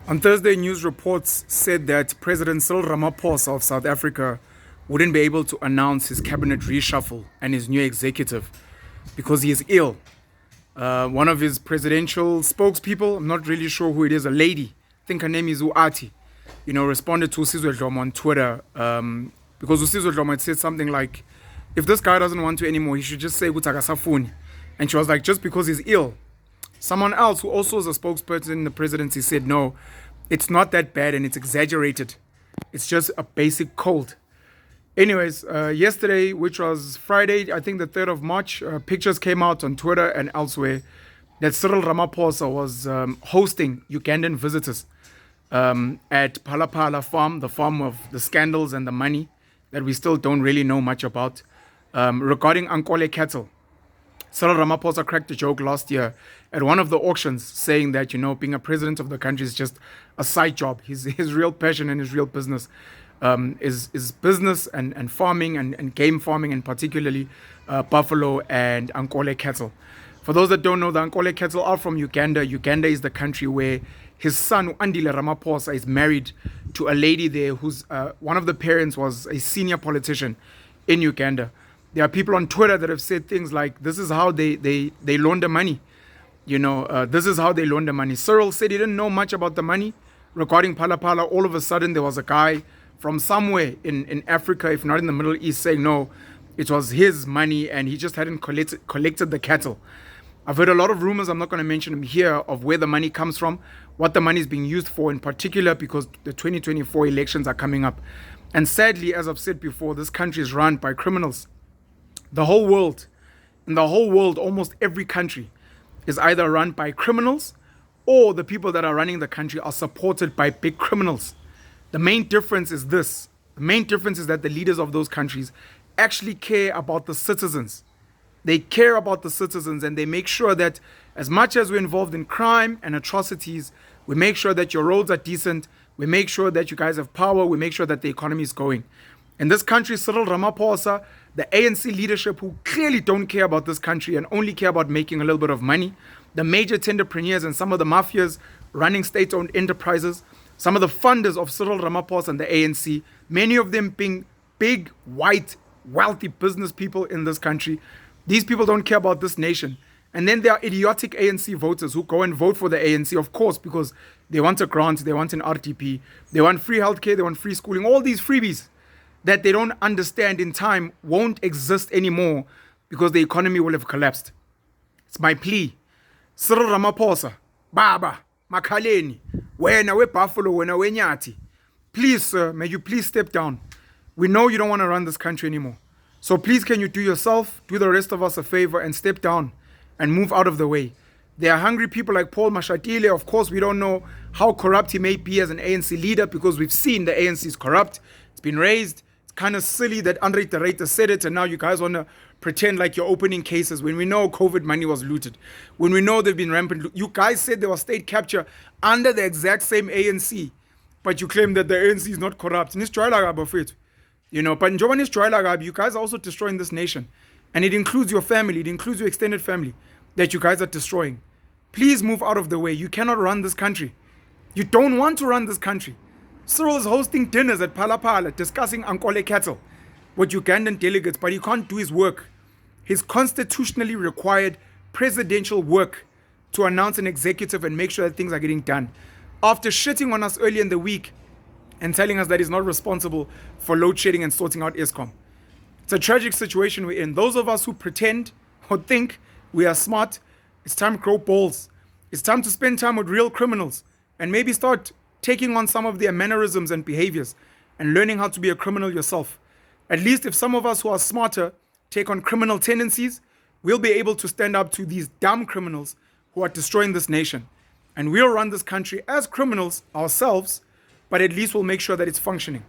On Thursday, news reports said that President Cyril Ramaphosa of South Africa wouldn't be able to announce his cabinet reshuffle and his new executive because he is ill. One of his presidential spokespeople, I'm not really sure who it is, a lady, I think her name is Uati, responded to Usizwe Dlomo on Twitter because Usizwe Dlomo had said something like, if this guy doesn't want to anymore, he should just say Utakasafuni. And she was like, just because he's ill. Someone else who also is a spokesperson in the presidency said, no, it's not that bad and it's exaggerated. It's just a basic cold. Anyways, yesterday, which was Friday, I think the 3rd of March, pictures came out on Twitter and elsewhere that Cyril Ramaphosa was hosting Ugandan visitors at Palapala farm, the farm of the scandals and the money that we still don't really know much about, regarding Ankole cattle. Cyril Ramaphosa cracked a joke last year at one of the auctions saying that, being a president of the country is just a side job. His real passion and his real business is business and farming and game farming, and particularly buffalo and Ankole cattle. For those that don't know, the Ankole cattle are from Uganda. Uganda is the country where his son, Andile Ramaphosa, is married to a lady there who's one of the parents was a senior politician in Uganda. There are people on Twitter that have said things like, this is how they launder money. This is how they launder money. Cyril said he didn't know much about the money regarding Palapala. All of a sudden, there was a guy from somewhere in Africa, if not in the Middle East, saying, no, it was his money and he just hadn't collected the cattle. I've heard a lot of rumors, I'm not going to mention them here, of where the money comes from, what the money is being used for, in particular because the 2024 elections are coming up. And sadly, as I've said before, this country is run by criminals. The whole world, almost every country is either run by criminals or the people that are running the country are supported by big criminals. The main difference is this. The main difference is that the leaders of those countries actually care about the citizens. They care about the citizens and they make sure that as much as we're involved in crime and atrocities, we make sure that your roads are decent. We make sure that you guys have power. We make sure that the economy is going. In this country, Cyril Ramaphosa, the ANC leadership who clearly don't care about this country and only care about making a little bit of money, the major tenderpreneurs and some of the mafias running state-owned enterprises, some of the funders of Cyril Ramaphosa and the ANC, many of them being big, white, wealthy business people in this country. These people don't care about this nation. And then there are idiotic ANC voters who go and vote for the ANC, of course, because they want a grant, they want an RTP, they want free healthcare, they want free schooling, all these freebies that they don't understand in time won't exist anymore because the economy will have collapsed. It's my plea. Cyril Ramaphosa, Baba, Makhaleni, wena we Buffalo, wena we Nyati. Please, sir, may you please step down. We know you don't want to run this country anymore. So please can you do yourself, do the rest of us a favor and step down and move out of the way. There are hungry people like Paul Mashatile. Of course, we don't know how corrupt he may be as an ANC leader because we've seen the ANC is corrupt. It's been raised. Kind of silly that Andre Terreita said it and now you guys want to pretend like you're opening cases when we know COVID money was looted, when we know they've been rampant. You guys said there was state capture under the exact same ANC, but you claim that the ANC is not corrupt. But you guys are also destroying this nation, and it includes your family, it includes your extended family that you guys are destroying. Please move out of the way. You cannot run this country. You don't want to run this country. Cyril is hosting dinners at Palapala discussing Ankole cattle with Ugandan delegates, but he can't do his work. His constitutionally required presidential work to announce an executive and make sure that things are getting done. After shitting on us earlier in the week and telling us that he's not responsible for load shedding and sorting out ESCOM. It's a tragic situation we're in. Those of us who pretend or think we are smart, it's time to grow balls. It's time to spend time with real criminals and maybe start taking on some of their mannerisms and behaviors and learning how to be a criminal yourself. At least if some of us who are smarter take on criminal tendencies, we'll be able to stand up to these dumb criminals who are destroying this nation. And we'll run this country as criminals ourselves, but at least we'll make sure that it's functioning.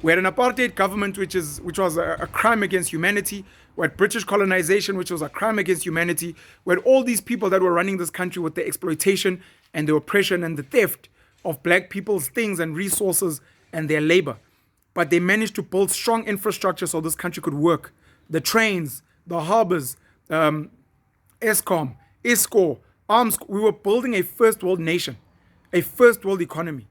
We had an apartheid government, which was a crime against humanity. We had British colonization, which was a crime against humanity. We had all these people that were running this country with the exploitation and the oppression and the theft of black people's things and resources and their labor. But they managed to build strong infrastructure so this country could work. The trains, the harbors, ESCOM, ISCO, arms. We were building a first world nation. a first world economy.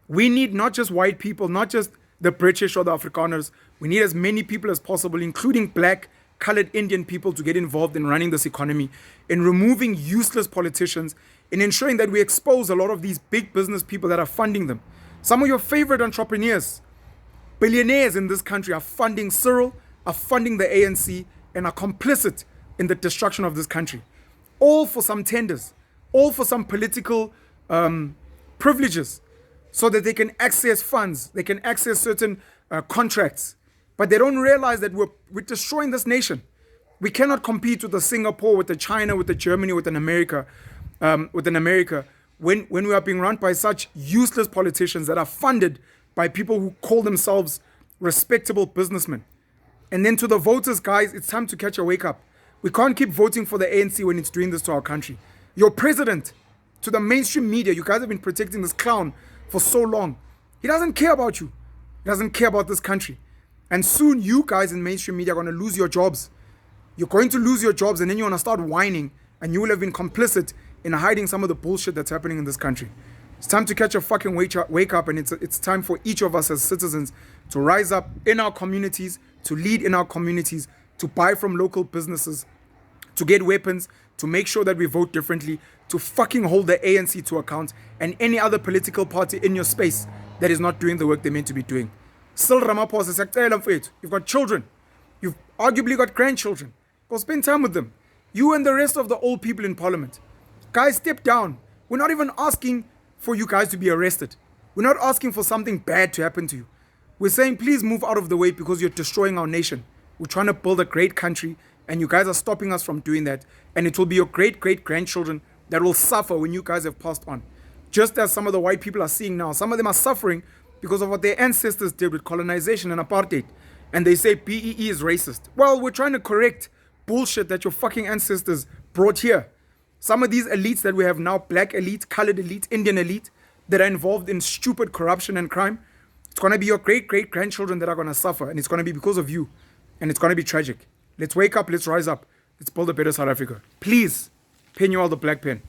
We need not just white people, not just the British or the Afrikaners. We need as many people as possible, including black, colored Indian people, to get involved in running this economy, in removing useless politicians, in ensuring that we expose a lot of these big business people that are funding them. Some of your favorite entrepreneurs, billionaires in this country are funding Cyril, are funding the ANC, and are complicit in the destruction of this country. All for some tenders, all for some political privileges, so that they can access funds, they can access certain contracts. But they don't realize that we're destroying this nation. We cannot compete with the Singapore, with the China, with the Germany, with an America, when we are being run by such useless politicians that are funded by people who call themselves respectable businessmen. And then to the voters, guys, it's time to catch a wake up. We can't keep voting for the ANC when it's doing this to our country. Your president, to the mainstream media, you guys have been protecting this clown for so long. He doesn't care about you. He doesn't care about this country. And soon you guys in mainstream media are going to lose your jobs. You're going to lose your jobs, and then you're going to start whining, and you will have been complicit in hiding some of the bullshit that's happening in this country. It's time to catch a fucking wake up, and it's time for each of us as citizens to rise up in our communities, to lead in our communities, to buy from local businesses, to get weapons, to make sure that we vote differently, to fucking hold the ANC to account and any other political party in your space that is not doing the work they're meant to be doing. Cyril Ramaphosa, you've got children. You've arguably got grandchildren. Go spend time with them. You and the rest of the old people in parliament. Guys, step down. We're not even asking for you guys to be arrested. We're not asking for something bad to happen to you. We're saying please move out of the way because you're destroying our nation. We're trying to build a great country, and you guys are stopping us from doing that. And it will be your great-great-grandchildren that will suffer when you guys have passed on. Just as some of the white people are seeing now. Some of them are suffering because of what their ancestors did with colonization and apartheid. And they say BEE is racist. Well, we're trying to correct bullshit that your fucking ancestors brought here. Some of these elites that we have now, black elite, colored elite, Indian elite, that are involved in stupid corruption and crime, it's going to be your great-great-grandchildren that are going to suffer. And it's going to be because of you. And it's going to be tragic. Let's wake up. Let's rise up. Let's build a better South Africa. Please, pen you all the black pen.